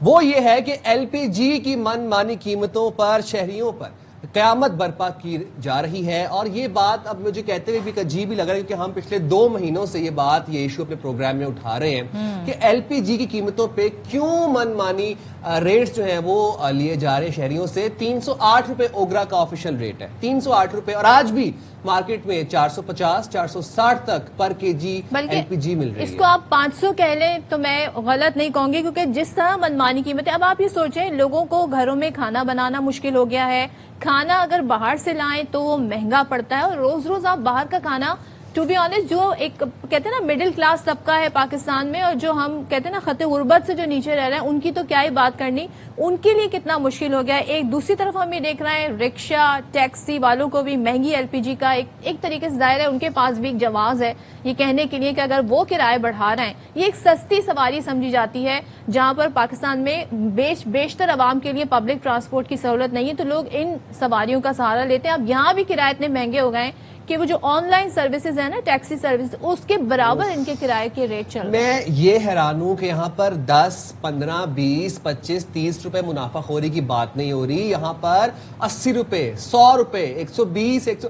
وہ یہ ہے کہ ایل پی جی کی من مانی قیمتوں پر شہریوں پر قیامت برپا کی جا رہی ہے، اور یہ بات اب مجھے کہتے ہوئے بھی عجیب ہی لگ رہا ہے کیونکہ ہم پچھلے 2 مہینوں سے یہ ایشو اپنے پروگرام میں اٹھا رہے ہیں کہ ایل پی جی کی قیمتوں پہ کیوں من مانی ریٹس جو ہیں وہ لیے جا رہے ہیں شہریوں سے۔ 308 روپے اوگرا کا آفیشل ریٹ ہے، 308 روپے، اور آج بھی مارکیٹ میں 450 460 تک پر کے جی ایل پی جی مل رہی ہے۔ اس کو آپ 500 کہہ لیں تو میں غلط نہیں کہوں گی، کیونکہ جس طرح منمانی قیمت ہے، اب آپ یہ سوچیں لوگوں کو گھروں میں کھانا بنانا مشکل ہو گیا ہے، کھانا اگر باہر سے لائیں تو وہ مہنگا پڑتا ہے، اور روز روز آپ باہر کا کھانا ٹو بی آنیسٹ جو ایک کہتے ہیں نا مڈل کلاس طبقہ ہے پاکستان میں، اور جو ہم کہتے ہیں نا خط غربت سے جو نیچے رہ رہے ہیں، ان کی تو کیا ہی بات کرنی، ان کے لیے کتنا مشکل ہو گیا ہے۔ ایک دوسری طرف ہم یہ دیکھ رہے ہیں رکشہ ٹیکسی والوں کو بھی مہنگی ایل پی جی کا ایک طریقے سے ظاہر ہے ان کے پاس بھی ایک جواز ہے یہ کہنے کے لیے کہ اگر وہ کرائے بڑھا رہے ہیں، یہ ایک سستی سواری سمجھی جاتی ہے، جہاں پر پاکستان میں بیشتر عوام کے لیے پبلک ٹرانسپورٹ کی سہولت نہیں ہے تو لوگ ان سواریوں کا سہارا لیتے ہیں۔ اب یہاں بھی کرائے اتنے مہنگے ہو گئے ہیں کہ وہ جو آن لائن سروسز ہیں نا ٹیکسی سروس، اس کے برابر ان کے کرائے کے ریٹ چل رہے ہیں۔ میں یہ حیران ہوں کہ یہاں پر 10 15 20 25 30 روپے منافع خوری کی بات نہیں ہو رہی، یہاں پر 80 روپے 100 روپے 120 100۔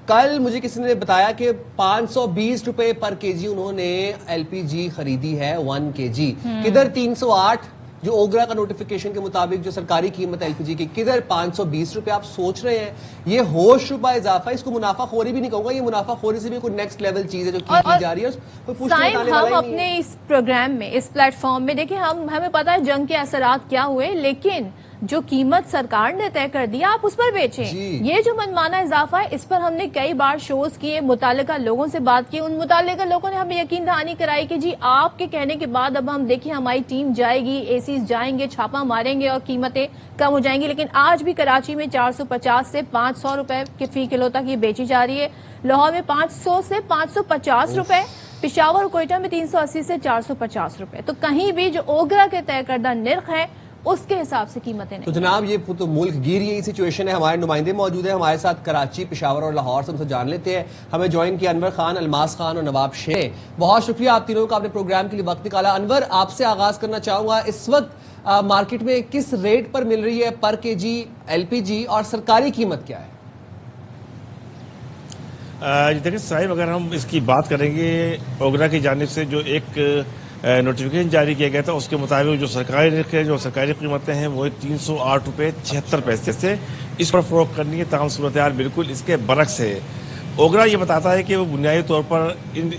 کل مجھے کسی نے بتایا کہ 520 روپے پر کے جی انہوں نے ایل پی جی خریدی ہے 1 کے جی، کدھر 308 جو اوگرا کا نوٹیفیکیشن کے مطابق جو سرکاری قیمت ایل پی جی کی، کدھر 520 روپے۔ آپ سوچ رہے ہیں یہ ہوش ربا اضافہ، اس کو منافع خوری بھی نہیں کہوں گا، یہ منافع خوری سے بھی کوئی نیکسٹ لیول چیز ہے جو کی جا رہی ہے۔ سائم ہم اپنے اس پروگرام میں اس پلیٹ فارم میں دیکھیں، ہمیں پتا ہے جنگ کے اثرات کیا ہوئے، لیکن جو قیمت سرکار نے طے کر دیا آپ اس پر بیچیں۔ یہ جو منمانا اضافہ ہے اس پر ہم نے کئی بار شوز کیے، متعلقہ لوگوں سے بات کی، ان متعلقہ لوگوں نے ہمیں یقین دہانی کرائی کہ جی آپ کے کہنے کے بعد اب ہم دیکھیں ہماری ٹیم جائے گی، اے سیز جائیں گے، چھاپا ماریں گے اور قیمتیں کم ہو جائیں گی، لیکن آج بھی کراچی میں 450 سے 500 روپے کے فی کلو تک یہ بیچی جا رہی ہے، لاہور میں 500 سے 550 روپے، پشاور اور کوئٹہ میں 380 سے 450 روپے۔ تو کہیں بھی جو اوگرا کے طے کردہ نرخ ہے اس کے حساب سے قیمتیں نہیں۔ تو جناب یہ تو ملک گیر یہی سچویشن ہے۔ ہمارے نمائندے موجود ہیں ہمارے ساتھ کراچی، پشاور اور لاہور سے، ہم سے جان لیتے ہیں۔ ہمیں جوائن کیا انور خان، الماس خان اور نواب شیر۔ بہت شکریہ آپ تینوں کا، آپ نے پروگرام کے لیے وقت نکالا۔ انور آپ سے آغاز کرنا چاہوں گا، اس وقت مارکیٹ میں کس ریٹ پر مل رہی ہے پر کے جی ایل پی جی اور سرکاری قیمت کیا ہے؟ دیکھیں صاحب، اگر ہم اس کی بات کریں گے اوگرا کی جانب سے جو ایک نوٹیفیکیشن جاری کیا گیا تھا اس کے مطابق جو سرکاری نرخ ہے، جو سرکاری قیمتیں ہیں وہ 308 روپے 76 پیسے سے اس پر فروخت کرنی ہے، تاہم صورتحال بالکل اس کے برعکس ہے۔ اوگرا یہ بتاتا ہے کہ وہ بنیادی طور پر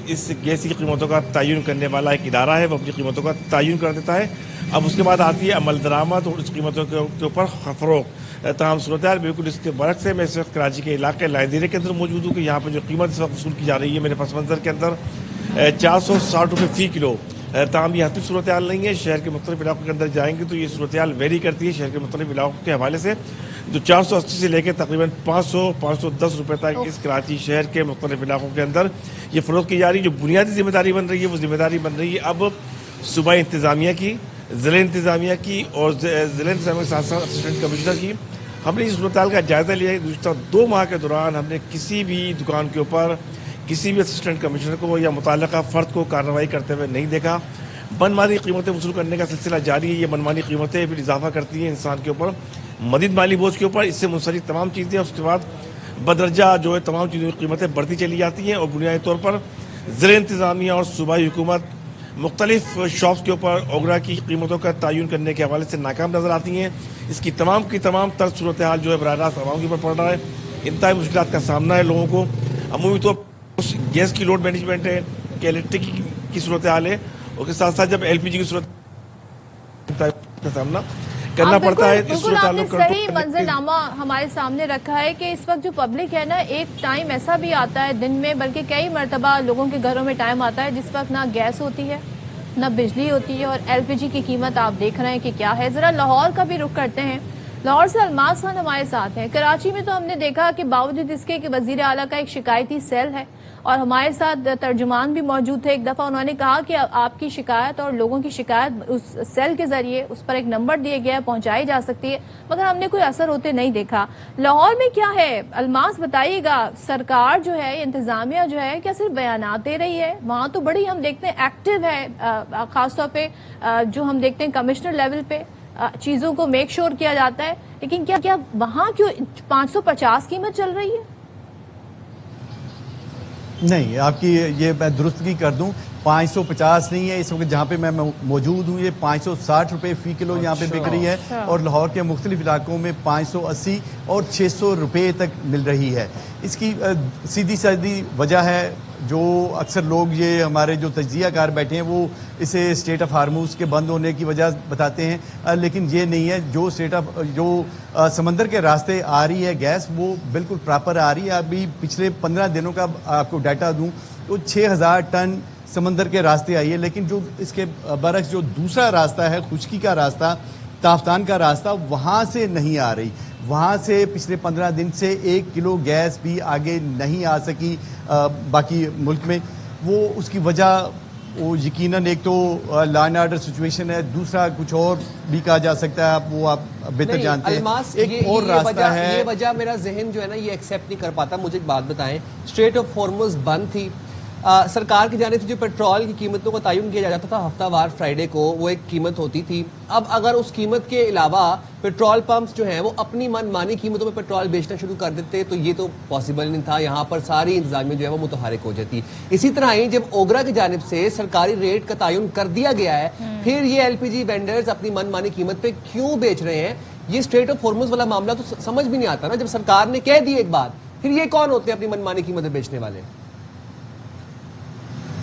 اس گیس کی قیمتوں کا تعین کرنے والا ایک ادارہ ہے، وہ اپنی قیمتوں کا تعین کر دیتا ہے، اب اس کے بعد آتی ہے عمل درآمد اور اس قیمتوں کے اوپر فروخت، تاہم صورتحال بالکل اس کے برعکس ہے۔ میں اس وقت کراچی کے علاقے لائنزیرے کے اندر موجود ہوں کہ یہاں پہ جو قیمت اس وقت وصول کی جا رہی ہے میرے پس منظر کے اندر 460 روپے فی کلو، تاہم یہ حتمی صورتحال نہیں ہے۔ شہر کے مختلف علاقوں کے اندر جائیں گے تو یہ صورتحال ویری کرتی ہے شہر کے مختلف علاقوں کے حوالے سے، جو 480 سے لے کے تقریباً 510 روپے تک اس کراچی شہر کے مختلف علاقوں کے اندر یہ فروخت کی جا رہی ہے۔ جو بنیادی ذمہ داری بن رہی ہے وہ ذمہ داری بن رہی ہے اب صوبائی انتظامیہ کی، ضلع انتظامیہ کی اور ضلع انتظامیہ کے ساتھ ساتھ اسسٹنٹ کمشنر کی۔ ہم نے اس صورتحال کا جائزہ لیا ہے، گزشتہ 2 ماہ کے دوران ہم نے کسی بھی دکان کے اوپر کسی بھی اسسٹنٹ کمشنر کو یا متعلقہ فرد کو کارروائی کرتے ہوئے نہیں دیکھا۔ منمانی قیمتیں وصول کرنے کا سلسلہ جاری ہے، یہ منمانی قیمتیں پھر اضافہ کرتی ہیں انسان کے اوپر مزید مالی بوجھ کے اوپر، اس سے منسلک تمام چیزیں اس کے بعد بدرجہ جو ہے تمام چیزوں کی قیمتیں بڑھتی چلی جاتی ہیں، اور بنیادی طور پر ضلع انتظامیہ اور صوبائی حکومت مختلف شاپس کے اوپر اوگرا کی قیمتوں کا تعین کرنے کے حوالے سے ناکام نظر آتی ہیں۔ اس کی تمام تر صورتحال جو ہے براہ راست عوام کے اوپر پڑ رہا ہے، انتہائی مشکلات کا سامنا ہے لوگوں کو، عمومی طور گیس کی لوڈ مینجمنٹ ہے کہ الیکٹرک کی صورتحال ہے، اور کے ساتھ ساتھ جب ایل پی جی کی صورت کا سامنا کرنا پڑتا ہے۔ بالکل آپ نے صحیح منظرنامہ ہمارے سامنے رکھا ہے کہ اس وقت جو پبلک ہے نا، ایک ٹائم ایسا بھی آتا ہے دن میں، بلکہ کئی مرتبہ لوگوں کے گھروں میں ٹائم آتا ہے جس وقت نہ گیس ہوتی ہے نہ بجلی ہوتی ہے، اور ایل پی جی کی قیمت آپ دیکھ رہے ہیں کہ کیا ہے۔ ذرا لاہور کا بھی رخ کرتے ہیں، لاہور سے الماس خان ہمارے ساتھ ہیں۔ کراچی میں تو ہم نے دیکھا کہ باوجود اس کے کہ وزیر اعلیٰ کا ایک شکایتی سیل ہے، اور ہمارے ساتھ ترجمان بھی موجود تھے، ایک دفعہ انہوں نے کہا کہ آپ کی شکایت اور لوگوں کی شکایت اس سیل کے ذریعے اس پر ایک نمبر دیے گیا ہے، پہنچائی جا سکتی ہے، مگر ہم نے کوئی اثر ہوتے نہیں دیکھا۔ لاہور میں کیا ہے الماس بتائیے گا، سرکار جو ہے انتظامیہ جو ہے کیا صرف بیانات دے رہی ہے؟ وہاں تو بڑی ہم دیکھتے ہیں ایکٹیو ہے، خاص طور پہ جو ہم دیکھتے ہیں کمشنر لیول پہ چیزوں کو میک شور کیا جاتا ہے، لیکن کیا وہاں کیوں 550 قیمت چل رہی ہے؟ نہیں، آپ کی یہ میں درستگی کر دوں، 550 نہیں ہے اس وقت جہاں پہ میں موجود ہوں، یہ 560 روپے فی کلو یہاں پہ بک رہی ہے، اور لاہور کے مختلف علاقوں میں 580 اور 600 روپے تک مل رہی ہے۔ اس کی سیدھی سادی وجہ ہے، جو اکثر لوگ یہ ہمارے جو تجزیہ کار بیٹھے ہیں وہ اسے اسٹریٹ آف ہارموز کے بند ہونے کی وجہ بتاتے ہیں، لیکن یہ نہیں ہے۔ جو سمندر کے راستے آ رہی ہے گیس، وہ بالکل پراپر آ رہی ہے۔ ابھی پچھلے 15 دنوں کا آپ کو ڈیٹا دوں تو 6000 ٹن سمندر کے راستے آئی ہے، لیکن جو اس کے برعکس جو دوسرا راستہ ہے، خشکی کا راستہ، تافتان کا راستہ، وہاں سے نہیں آ رہی۔ وہاں سے پچھلے 15 دن سے 1 کلو گیس بھی آگے نہیں آ سکی باقی ملک میں۔ وہ اس کی وجہ وہ یقیناً ایک تو لا اینڈ آرڈر سچویشن ہے، دوسرا کچھ اور بھی کہا جا سکتا ہے، وہ آپ بہتر جانتے ہیں۔ الماس، ایک اور راستہ ہے، یہ وجہ میرا ذہن جو ہے نا یہ ایکسیپٹ نہیں کر پاتا۔ مجھے ایک بات بتائیں، اسٹریٹ آف ہارمز بند تھی، سرکار کی جانب سے جو پیٹرول کی قیمتوں کا تعین کیا جاتا تھا ہفتہ وار فرائیڈے کو، وہ ایک قیمت ہوتی تھی۔ اب اگر اس قیمت کے علاوہ پیٹرول پمپس جو ہیں وہ اپنی من مانی قیمتوں پہ پیٹرول بیچنا شروع کر دیتے تو یہ تو پاسبل نہیں تھا، یہاں پر ساری انتظامیہ جو ہے وہ متحرک ہو جاتی۔ اسی طرح ہی جب اوگرا کی جانب سے سرکاری ریٹ کا تعین کر دیا گیا ہے، پھر یہ ایل پی جی وینڈرز اپنی من مانی قیمت پہ کیوں بیچ رہے ہیں؟ یہ اسٹریٹ آف ہارمز والا معاملہ تو سمجھ بھی نہیں آتا نا، جب سرکار نے کہہ دی ایک بات، پھر یہ کون ہوتے ہیں اپنی من مانی قیمتیں بیچنے والے؟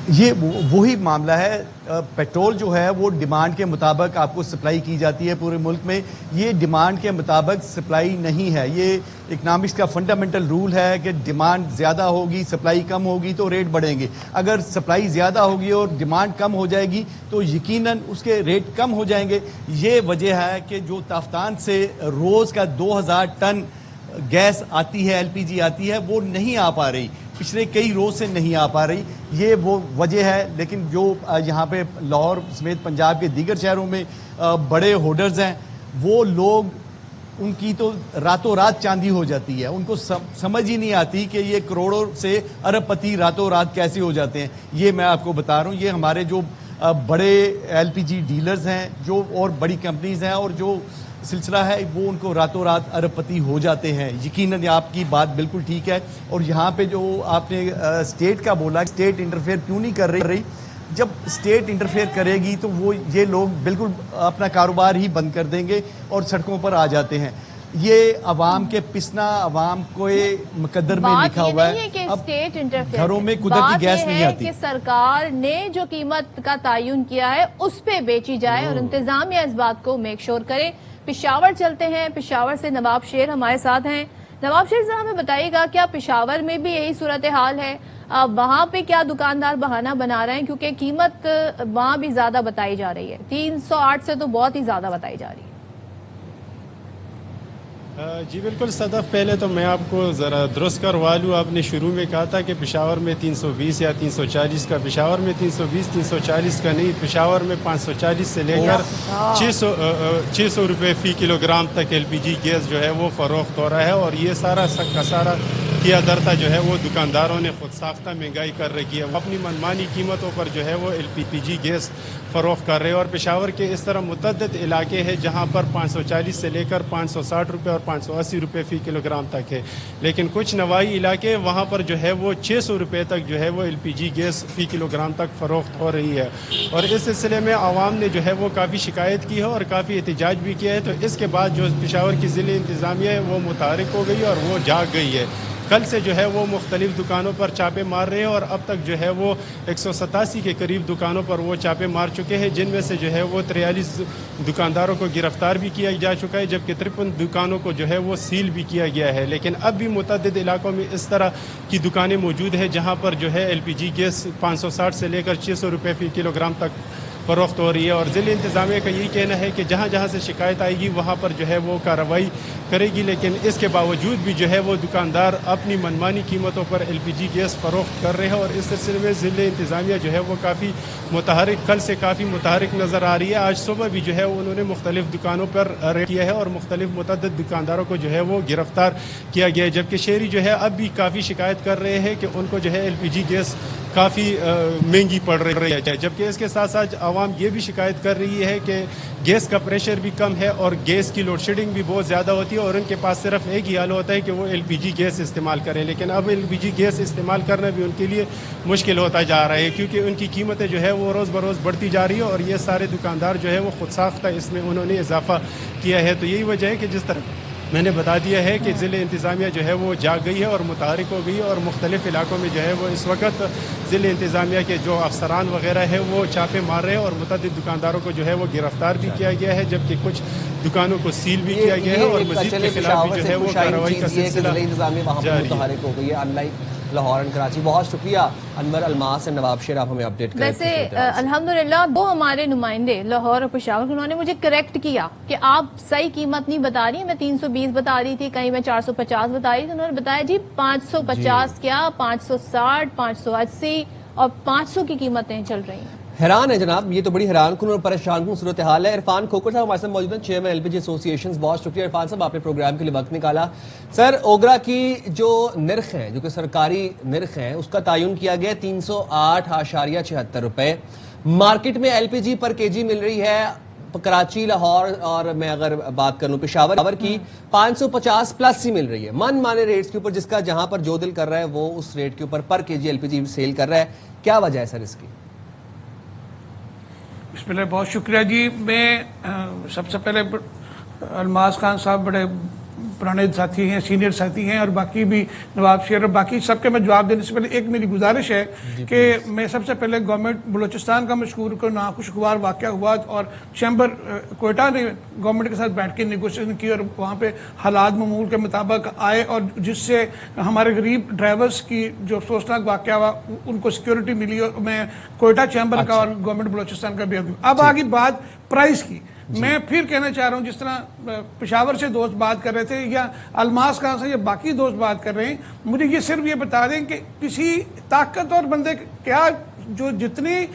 یہ وہی معاملہ ہے۔ پیٹرول جو ہے وہ ڈیمانڈ کے مطابق آپ کو سپلائی کی جاتی ہے پورے ملک میں، یہ ڈیمانڈ کے مطابق سپلائی نہیں ہے۔ یہ اکنامکس کا فنڈامنٹل رول ہے کہ ڈیمانڈ زیادہ ہوگی، سپلائی کم ہوگی تو ریٹ بڑھیں گے۔ اگر سپلائی زیادہ ہوگی اور ڈیمانڈ کم ہو جائے گی تو یقیناً اس کے ریٹ کم ہو جائیں گے۔ یہ وجہ ہے کہ جو تافتان سے روز کا 2000 ٹن گیس آتی ہے، ایل پی جی آتی ہے، وہ نہیں آ پا رہی، پچھلے کئی روز سے نہیں آ پا رہی۔ یہ وہ وجہ ہے، لیکن جو یہاں پہ لاہور سمیت پنجاب کے دیگر شہروں میں بڑے ہولڈرز ہیں، وہ لوگ، ان کی تو راتوں رات چاندی ہو جاتی ہے، ان کو سمجھ ہی نہیں آتی کہ یہ کروڑوں سے ارب پتی راتوں رات کیسے ہو جاتے ہیں۔ یہ میں آپ کو بتا رہا ہوں، یہ ہمارے جو بڑے ایل پی جی ڈیلرز ہیں جو اور بڑی کمپنیز ہیں اور جو سلسلہ ہے، وہ ان کو راتوں رات ارب پتی ہو جاتے ہیں۔ یقیناً آپ کی بات بالکل ٹھیک ہے۔ اور یہاں پہ جو آپ نے اسٹیٹ کا بولا، اسٹیٹ انٹرفیئر کیوں نہیں کر رہی؟ جب اسٹیٹ انٹرفیئر کرے گی تو وہ یہ لوگ بالکل اپنا کاروبار ہی بند کر دیں گے اور سڑکوں پر آ جاتے ہیں۔ یہ عوام کے پسنا، عوام کو مقدر میں لکھا ہوا ہے۔ اب گھروں میں قدرتی گیس نہیں آتی، کہ سرکار نے جو قیمت کا تعین کیا ہے اس پہ بیچی جائے اور انتظامیہ اس بات کو میک شور کرے۔ پشاور چلتے ہیں، پشاور سے نواب شیر ہمارے ساتھ ہیں۔ نواب شیر صاحب ہمیں بتائیے گا، کیا پشاور میں بھی یہی صورتحال ہے؟ وہاں پہ کیا دکاندار بہانہ بنا رہے ہیں کیونکہ قیمت وہاں بھی زیادہ بتائی جا رہی ہے؟ 308 سے تو بہت ہی زیادہ بتائی جا رہی ہے۔ جی بالکل صدف، پہلے تو میں آپ کو ذرا درست کروا لوں۔ آپ نے شروع میں کہا تھا کہ پشاور میں 320 یا 340 کا، پشاور میں 320 340 کا نہیں، پشاور میں 540 سے لے کر 600 روپے فی کلو گرام تک ایل پی جی گیس جو ہے وہ فروخت ہو رہا ہے، اور یہ سارا کا سارا کیا درتا جو ہے وہ دکانداروں نے خود ساختہ مہنگائی کر رکھی ہے۔ وہ اپنی منمانی قیمتوں پر جو ہے وہ ایل پی جی گیس فروخت کر رہے ہیں، اور پشاور کے اس طرح متعدد علاقے ہیں جہاں پر 540 سے لے کر 560 روپے اور 580 روپے فی کلو گرام تک ہے، لیکن کچھ نوائی علاقے وہاں پر جو ہے وہ 600 روپے تک جو ہے وہ ایل پی جی گیس فی کلو گرام تک فروخت ہو رہی ہے۔ اور اس سلسلے میں عوام نے جو ہے وہ کافی شکایت کی ہے اور کافی احتجاج بھی کیا ہے، تو اس کے بعد جو پشاور کی ضلع انتظامیہ ہے وہ متحرک ہو گئی اور وہ جاگ گئی ہے۔ کل سے جو ہے وہ مختلف دکانوں پر چاپے مار رہے ہیں، اور اب تک جو ہے وہ 187 کے قریب دکانوں پر وہ چاپے مار چکے ہیں، جن میں سے جو ہے وہ 43 دکانداروں کو گرفتار بھی کیا جا چکا ہے، جبکہ 53 دکانوں کو جو ہے وہ سیل بھی کیا گیا ہے۔ لیکن اب بھی متعدد علاقوں میں اس طرح کی دکانیں موجود ہیں جہاں پر جو ہے ایل پی جی گیس 560 سے لے کر 600 روپے فی کلو گرام تک فروخت ہو رہی ہے، اور ضلع انتظامیہ کا یہی کہنا ہے کہ جہاں جہاں سے شکایت آئے گی وہاں پر جو ہے وہ کارروائی کرے گی، لیکن اس کے باوجود بھی جو ہے وہ دکاندار اپنی منمانی قیمتوں پر ایل پی جی گیس فروخت کر رہے ہیں، اور اس سلسلے میں ضلع انتظامیہ جو ہے وہ کافی متحرک، کل سے کافی متحرک نظر آ رہی ہے۔ آج صبح بھی جو ہے انہوں نے مختلف دکانوں پر ریڈ کیا ہے اور مختلف متعدد دکانداروں کو جو ہے وہ گرفتار کیا گیا ہے، جبکہ شہری جو ہے اب بھی کافی شکایت کر رہے ہیں کہ ان کو جو ہے ایل پی جی گیس کافی مہنگی پڑ رہی ہے، جبکہ اس کے ساتھ ساتھ عوام یہ بھی شکایت کر رہی ہے کہ گیس کا پریشر بھی کم ہے اور گیس کی لوڈ شیڈنگ بھی بہت زیادہ ہوتی ہے اور ان کے پاس صرف ایک ہی حل ہوتا ہے کہ وہ LPG گیس استعمال کریں، لیکن اب LPG گیس استعمال کرنا بھی ان کے لیے مشکل ہوتا جا رہا ہے کیونکہ ان کی قیمتیں جو ہے وہ روز بروز بڑھتی جا رہی ہے اور یہ سارے دکاندار جو ہے وہ خود ساختہ اس میں انہوں نے اضافہ کیا ہے. تو یہی وجہ ہے کہ جس طرح میں نے بتا دیا ہے کہ ضلع انتظامیہ جو ہے وہ جاگ گئی ہے اور متحرک ہو گئی ہے اور مختلف علاقوں میں جو ہے وہ اس وقت ضلع انتظامیہ کے جو افسران وغیرہ ہے وہ چھاپے مار رہے ہیں اور متعدد دکانداروں کو جو ہے وہ گرفتار بھی کیا گیا ہے جبکہ کچھ دکانوں کو سیل بھی کیا گیا ہے اور مزید کے خلاف بھی جو ہے وہ کارروائی کا سلسلہ جاری ہے. متحرک ہو گئی ہے in like Lahore and Karachi. بہت شکریہ انور الماس اینڈ نواب شیر، آپ ہمیں اپڈیٹ کریں. ویسے الحمدللہ وہ ہمارے نمائندے لاہور اور پشاور انہوں نے مجھے کریکٹ کیا کہ آپ صحیح قیمت نہیں بتا رہی، میں 320 بتا رہی تھی، کہیں میں 450 بتا رہی تھی. انہوں نے بتایا جی 550 کیا 560 580 اور 500 کی قیمتیں چل رہی ہیں. حیران ہے جناب، یہ تو بڑی حیران کن اور پریشان کن صورتحال ہے. عرفان کھوکر صاحب ہمارے ساتھ موجود ہیں، چیئرمین LPG ایسوسی ایشن. بہت شکریہ عرفان صاحب، آپ نے پروگرام کے لیے وقت نکالا. سر، اوگرا کی جو نرخ ہیں، جو کہ سرکاری نرخ ہیں، اس کا تعین کیا گیا 308.76 روپے. مارکیٹ میں LPG پر KG مل رہی ہے کراچی، لاہور اور میں اگر بات کر لوں پشاور کی 550 پلس ہی مل رہی ہے. من مانے ریٹس کے اوپر، جس کا جہاں پر جو دل کر رہا ہے وہ اس ریٹ کے اوپر پر KG LPG سیل کر رہا ہے. کیا وجہ ہے سر اس کی؟ بسم اللہ، بہت شکریہ جی. میں سب سے پہلے الماس خان صاحب بڑے پرانے ساتھی ہیں، سینئر ساتھی ہیں، اور باقی بھی نواب شیر اور باقی سب کے میں جواب دینے سے پہلے ایک میری گزارش ہے کہ میں سب سے پہلے گورنمنٹ بلوچستان کا مشکور کو ناخوشگوار واقعہ ہوا اور چیمبر کوئٹہ نے گورنمنٹ کے ساتھ بیٹھ کے نیگوشیشن کی اور وہاں پہ حالات معمول کے مطابق آئے اور جس سے ہمارے غریب ڈرائیورز کی جو افسوسناک واقعہ ہوا ان کو سیکیورٹی ملی. اور میں کوئٹہ چیمبر کا اور گورنمنٹ بلوچستان کا بھی اب آگے بات پرائز کی. میں پھر کہنا چاہ رہا ہوں، جس طرح پشاور سے دوست بات کر رہے تھے یا الماس خان سے یا باقی دوست بات کر رہے ہیں، مجھے یہ صرف یہ بتا دیں کہ کسی طاقتور بندے کیا جو جتنے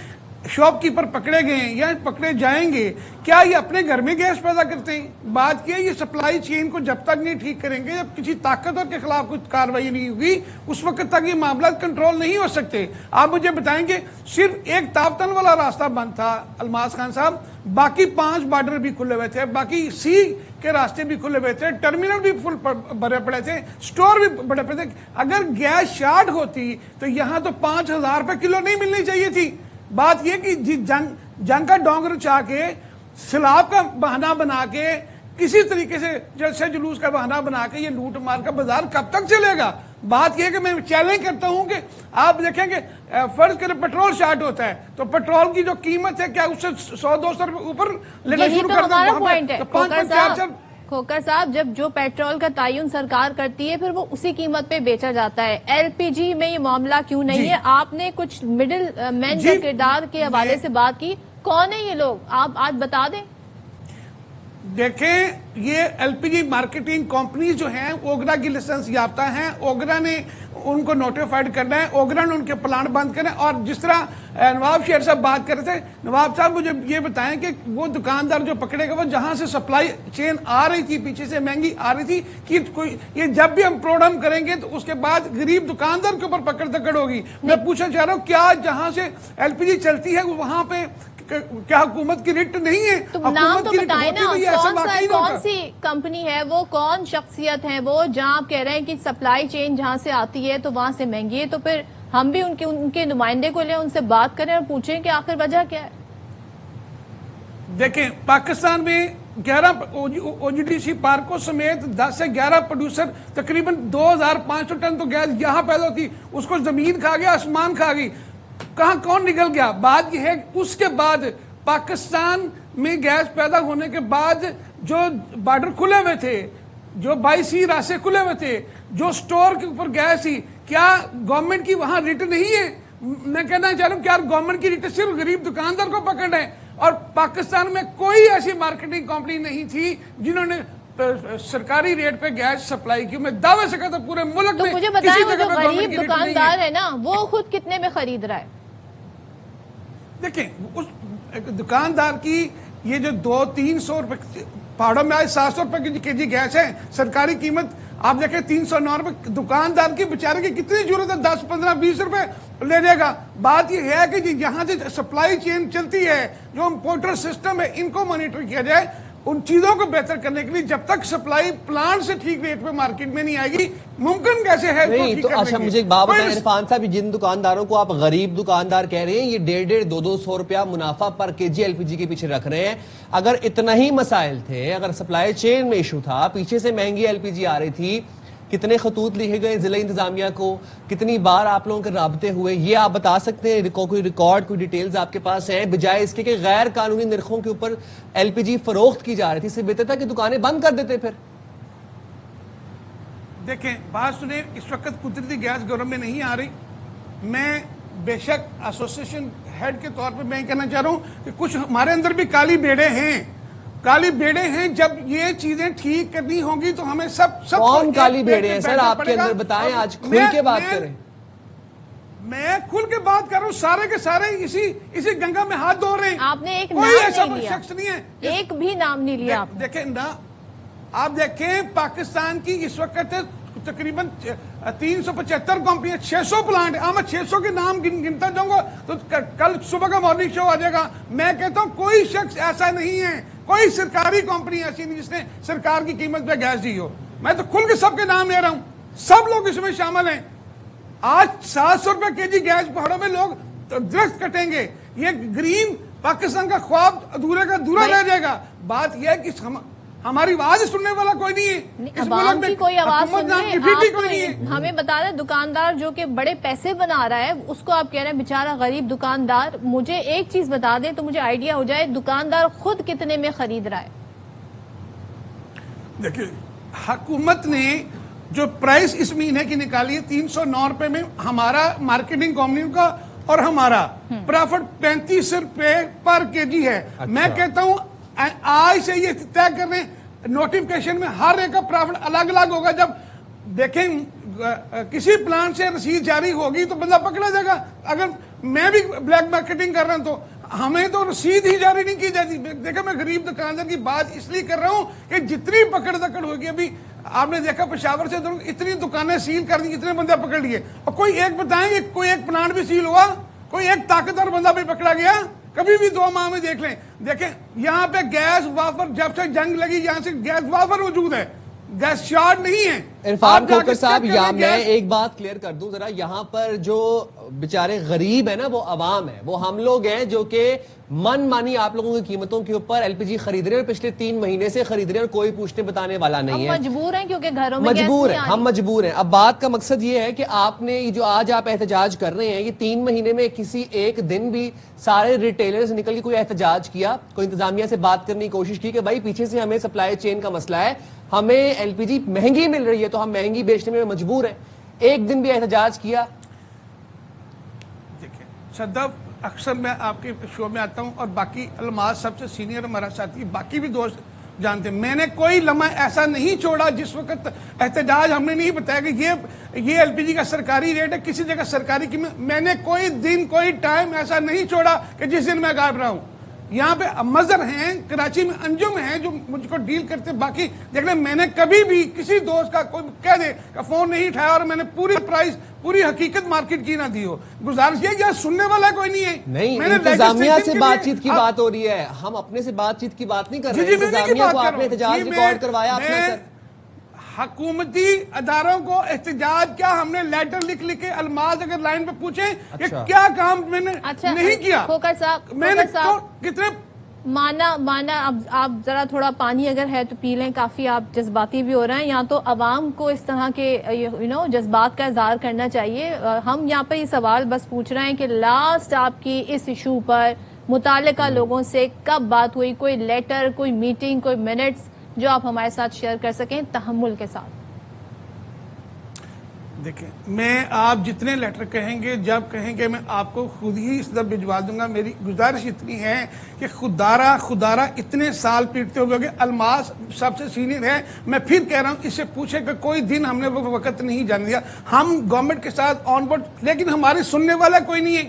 شاپ کیپر پکڑے گئے ہیں یا پکڑے جائیں گے، کیا یہ اپنے گھر میں گیس پیدا کرتے ہیں؟ بات کیا یہ سپلائی چین کو جب تک نہیں ٹھیک کریں گے، جب کسی طاقتور کے خلاف کچھ کارروائی نہیں ہوگی، اس وقت تک یہ معاملات کنٹرول نہیں ہو سکتے. آپ مجھے بتائیں گے صرف ایک تاپتن والا راستہ بند تھا الماس خان صاحب، باقی 5 بارڈر بھی کھلے ہوئے تھے، باقی سی کے راستے بھی کھلے ہوئے تھے، ٹرمینل بھی فل بھرے پڑے تھے، سٹور بھی بڑے پڑے تھے. اگر گیس شارٹ ہوتی تو یہاں تو 5,000 روپے کلو نہیں ملنی چاہیے تھی. بات یہ کہ جنگ کا ڈونگر چاہ کے، سیلاب کا بہانہ بنا کے، کسی طریقے سے جلسے جلوس کا بہانہ بنا کے یہ لوٹ مار کا بازار کب تک چلے گا؟ بات یہ کہ میں چیلنج کرتا ہوں کہ آپ دیکھیں کہ فرض کریں پیٹرول شارٹ ہوتا ہے تو پیٹرول کی جو قیمت ہے کیا اس سے 100-200 روپے اوپر لینا شروع کر دیں؟ کھوکر صاحب، جب جو پیٹرول کا تعین سرکار کرتی ہے پھر وہ اسی قیمت پہ بیچا جاتا ہے. LPG میں یہ معاملہ کیوں نہیں ہے؟ آپ نے کچھ مڈل مین کے کردار کے حوالے سے بات کی، کون ہے یہ لوگ؟ آپ آج بتا دیں. دیکھیں، یہ LPG مارکیٹنگ کمپنیز جو ہیں اوگرا کی لائسنس یافتہ ہیں، اوگرا نے ان کو نوٹیفائڈ کرنا ہے، اوگرا نے ان کے پلانٹ بند کرنا ہے. اور جس طرح نواب شیر صاحب بات کر رہے تھے، نواب صاحب مجھے یہ بتائیں کہ وہ دکاندار جو پکڑے گا وہ جہاں سے سپلائی چین آ رہی تھی پیچھے سے مہنگی آ رہی تھی کہ کوئی یہ جب بھی ہم پروگرام کریں گے تو اس کے بعد غریب دکاندار کے اوپر پکڑ دکڑ ہوگی. میں پوچھنا چاہ رہا ہوں کیا جہاں سے LPG چلتی ہے وہاں پہ کیا حکومت کی ریٹ نہیں ہے؟ تو نام تو بتائیں نا، کون سی کمپنی ہے وہ، کون شخصیت ہے وہ، جہاں آپ کہہ رہے ہیں کہ سپلائی چین جہاں سے آتی ہے تو وہاں سے مہنگی ہے؟ تو پھر ہم بھی ان کے نمائندے کو لیں، ان سے بات کریں اور پوچھیں کہ آخر وجہ کیا ہے. دیکھیں، پاکستان میں 11 OGDC پارکوں سمیت 10 سے 11 پروڈیوسر تقریباً 2,500 ٹن تو گیس یہاں پیدا ہوتی، اس کو زمین کھا گیا، آسمان کھا گئی، کہاں کون نکل گیا؟ بات یہ ہے اس کے بعد پاکستان میں گیس پیدا ہونے کے بعد جو بارڈر کھلے ہوئے تھے، جو 22 راستے کھلے ہوئے تھے، جو سٹور کے اوپر گیس تھی، کیا گورنمنٹ کی وہاں ریٹ نہیں ہے؟ میں کہنا چاہ رہا ہوں کیا گورنمنٹ کی ریٹ صرف غریب دکاندار کو پکڑ ہے؟ اور پاکستان میں کوئی ایسی مارکیٹنگ کمپنی نہیں تھی جنہوں نے سرکاری ریٹ پہ گیس سپلائی کی. میں دعوے سے کہتا پورے ملک میں. تو مجھے بتائیں وہ جو غریب دکاندار ہے نا وہ خود کتنے میں خرید رہا ہے؟ دیکھیں، اس دکاندار کی یہ جو 200-300 روپے پہاڑوں میں آج 700 روپے کے جی گیس ہے, سرکاری قیمت آپ دیکھیں 309 روپے. دکاندار کی بیچارے کی کتنی ضرورت ہے, 10-15-20 روپے لے جائے گا. بات یہ ہے کہ یہاں سے سپلائی چین چلتی ہے, جو امپورٹر سسٹم ہے, ان کو مانیٹر کیا جائے ان چیزوں کو بہتر کرنے کے لیے. جب تک سپلائی پلانٹ سے ٹھیک ریٹ پہ مارکیٹ میں نہیں آئے گی, ممکن کیسے ہے نہیں. تو اچھا مجھے ایک بات بتائیں عرفان صاحب, جن دکانداروں کو آپ غریب دکاندار کہہ رہے ہیں, یہ 150-200 روپیہ منافع پر کے جی LPG کے پیچھے رکھ رہے ہیں. اگر اتنا ہی مسائل تھے, اگر سپلائی چین میں ایشو تھا, پیچھے سے مہنگی LPG آ رہی تھی, کتنے خطوط لکھے گئے ضلع انتظامیہ کو, کتنی بار آپ لوگوں کے رابطے ہوئے, یہ آپ بتا سکتے ہیں؟ کوئی ریکارڈ, کوئی ڈیٹیلز آپ کے پاس ہیں؟ بجائے اس کے کہ غیر قانونی نرخوں کے اوپر LPG فروخت کی جا رہی تھی, اس سے بہتر تھا کہ دکانیں بند کر دیتے. پھر دیکھیں بات سنیں, اس وقت قدرتی گیس گھروں میں نہیں آ رہی. میں بے شک ایسوسیشن ہیڈ کے طور پہ میں کہنا چاہ رہا ہوں کہ کچھ ہمارے اندر بھی کالی بیڑے ہیں, کالی بیڑے ہیں. جب یہ چیزیں ٹھیک کرنی ہوں گی تو ہمیں سب کون کالی بیڑے ہیں سر آپ کے اندر, بتائیں, آج کھل کے بات کریں. میں کھل کے بات کر رہا ہوں, سارے کے سارے اسی گنگا میں ہاتھ دھو رہے ہیں. آپ نے ایک کوئی نام ایسا نہیں لیا, شخص نہیں ہے, ایک بھی نام نہیں لیا. دیکھیں نا, آپ دیکھیں پاکستان کی اس وقت تقریباً 375 کمپنیاں, 600 پلانٹ ہیں. میں 600 کے نام گنتا جاؤں گا تو کل صبح کا مارننگ شو آ جائے گا. میں کہتا ہوں کوئی شخص ایسا نہیں ہے, کوئی سرکاری کمپنی ایسی نہیں جس نے سرکار کی قیمت پہ گیس دی ہو. میں تو کھل کے سب کے نام لے رہا ہوں, سب لوگ اس میں شامل ہیں. آج 700 روپے کے جی گیس پہاڑوں میں لوگ درخت کٹیں گے. یہ گرین پاکستان کا خواب ادھورے کا ادھورا رہ جائے گا. بات یہ ہے کہ ہماری آواز سننے والا کوئی نہیں ہے. عوام کی کوئی آواز کوئی نہیں ہے. ہمیں بتا رہے دکاندار جو کہ بڑے پیسے بنا رہا ہے, اس کو آپ کہہ رہے ہیں بیچارہ غریب دکاندار. مجھے ایک چیز بتا دیں تو مجھے آئیڈیا ہو جائے, دکاندار خود کتنے میں خرید رہا ہے؟ دیکھیں حکومت نے جو پرائس اس مہینے کی نکالی ہے 309 روپے میں, ہمارا مارکیٹنگ کمپنیوں کا اور ہمارا پرافٹ 35 روپے پر کے جی ہے. میں کہتا ہوں آج سے یہ طے کر رہے ہیں, نوٹیفکیشن میں ہر ایک کا پرافٹ الگ الگ ہوگا. جب دیکھیں کسی پلانٹ سے رسید جاری ہوگی تو بندہ پکڑا جائے گا. اگر میں بھی بلیک مارکیٹنگ کر رہا ہوں تو ہمیں تو رسید ہی جاری نہیں کی جاتی. دیکھیں میں غریب دکاندار کی بات اس لیے کر رہا ہوں کہ جتنی پکڑ دکڑ ہوگی, ابھی آپ نے دیکھا پشاور سے اتنی دکانیں سیل کر دی, اتنے بندے پکڑ لیے, اور کوئی ایک بتائیں کہ کوئی ایک پلانٹ بھی سیل ہوا, کوئی ایک طاقتور بندہ بھی پکڑا گیا کبھی بھی 2 ماہ میں؟ دیکھ لیں. دیکھیں یہاں پہ گیس وافر, جب سے جنگ لگی یہاں سے گیس وافر موجود ہے, گیس شارٹ نہیں ہے. عرفان کھوکھر صاحب, یا میں ایک بات کلیئر کر دوں ذرا, یہاں پر جو بیچارے غریب ہیں نا وہ عوام ہے, وہ ہم لوگ ہیں جو کہ من مانی آپ لوگوں کی قیمتوں کے اوپر LPG خرید رہے ہیں, اور پچھلے 3 مہینے سے خرید رہے ہیں, اور کوئی پوچھنے بتانے والا نہیں ہے. ہم مجبور ہیں کیونکہ گھروں میں مجبور ہیں, ہم مجبور ہیں. اب بات کا مقصد یہ ہے کہ آپ نے جو آج آپ احتجاج کر رہے ہیں, یہ 3 مہینے میں کسی ایک دن بھی سارے ریٹیلرز نکل کے کوئی احتجاج کیا, کوئی انتظامیہ سے بات کرنے کی کوشش کی کہ بھائی پیچھے سے ہمیں سپلائی چین کا مسئلہ ہے, ہمیں LPG مہنگی مل رہی ہے تو ہم مہنگی بیچنے میں مجبور ہیں؟ ایک دن بھی احتجاج کیا؟ دیکھیں صدف, اکثر میں آپ کے شو میں آتا ہوں, اور باقی الماس سب سے سینئر ہمارا ساتھی, باقی بھی دوست جانتے ہیں, میں نے کوئی لمحہ ایسا نہیں چھوڑا جس وقت احتجاج ہم نے نہیں بتایا کہ یہ LPG کا سرکاری ریٹ ہے, کسی جگہ سرکاری قیمت. میں نے کوئی دن کوئی ٹائم ایسا نہیں چھوڑا کہ جس دن میں غائب رہا ہوں. یہاں پہ مظہر ہیں, کراچی میں انجم ہیں جو مجھ کو ڈیل کرتے. باقی دیکھ لیں, میں نے کبھی بھی کسی دوست کا کوئی کہہ دے کہ فون نہیں اٹھایا اور میں نے پوری پرائس پوری حقیقت مارکیٹ کی نہ دی ہو. گزارش یہ کہ سننے والا کوئی نہیں ہے. نہیں, انتظامیہ سے بات چیت کی بات ہو رہی ہے, ہم اپنے سے بات چیت کی بات نہیں کر رہے. انتظامیہ کو آپ نے احتجاج ریکارڈ کروایا آپ نے سر. حکومتی اداروں کو احتجاج کیا, ہم نے لیٹر لکھ کے الماس اگر لائن پہ پوچھیں کہ کیا کام میں نے نہیں کیا. کھوکھر صاحب, میں نے کتنے مانا اب آپ ذرا تھوڑا پانی اگر ہے تو پی لیں, کافی آپ جذباتی بھی ہو رہے ہیں. یہاں تو عوام کو اس طرح کے جذبات کا اظہار کرنا چاہیے. ہم یہاں پہ یہ سوال بس پوچھ رہے ہیں کہ لاسٹ آپ کی اس ایشو پر متعلقہ لوگوں سے کب بات ہوئی, کوئی لیٹر, کوئی میٹنگ, کوئی منٹس جو آپ ہمارے ساتھ شیئر کر سکیں تحمل کے ساتھ. دیکھیں میں آپ جتنے لیٹر کہیں گے, جب کہیں گے, میں آپ کو خود ہی اس طرح بھجوا دوں گا. میری گزارش اتنی ہے کہ خدارہ اتنے سال پیٹتے ہوئے کہ الماس سب سے سینئر ہے. میں پھر کہہ رہا ہوں, اس سے پوچھے کہ کوئی دن ہم نے وہ وقت نہیں جان دیا. ہم گورنمنٹ کے ساتھ آن بورڈ, لیکن ہماری سننے والا کوئی نہیں ہے.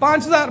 5,000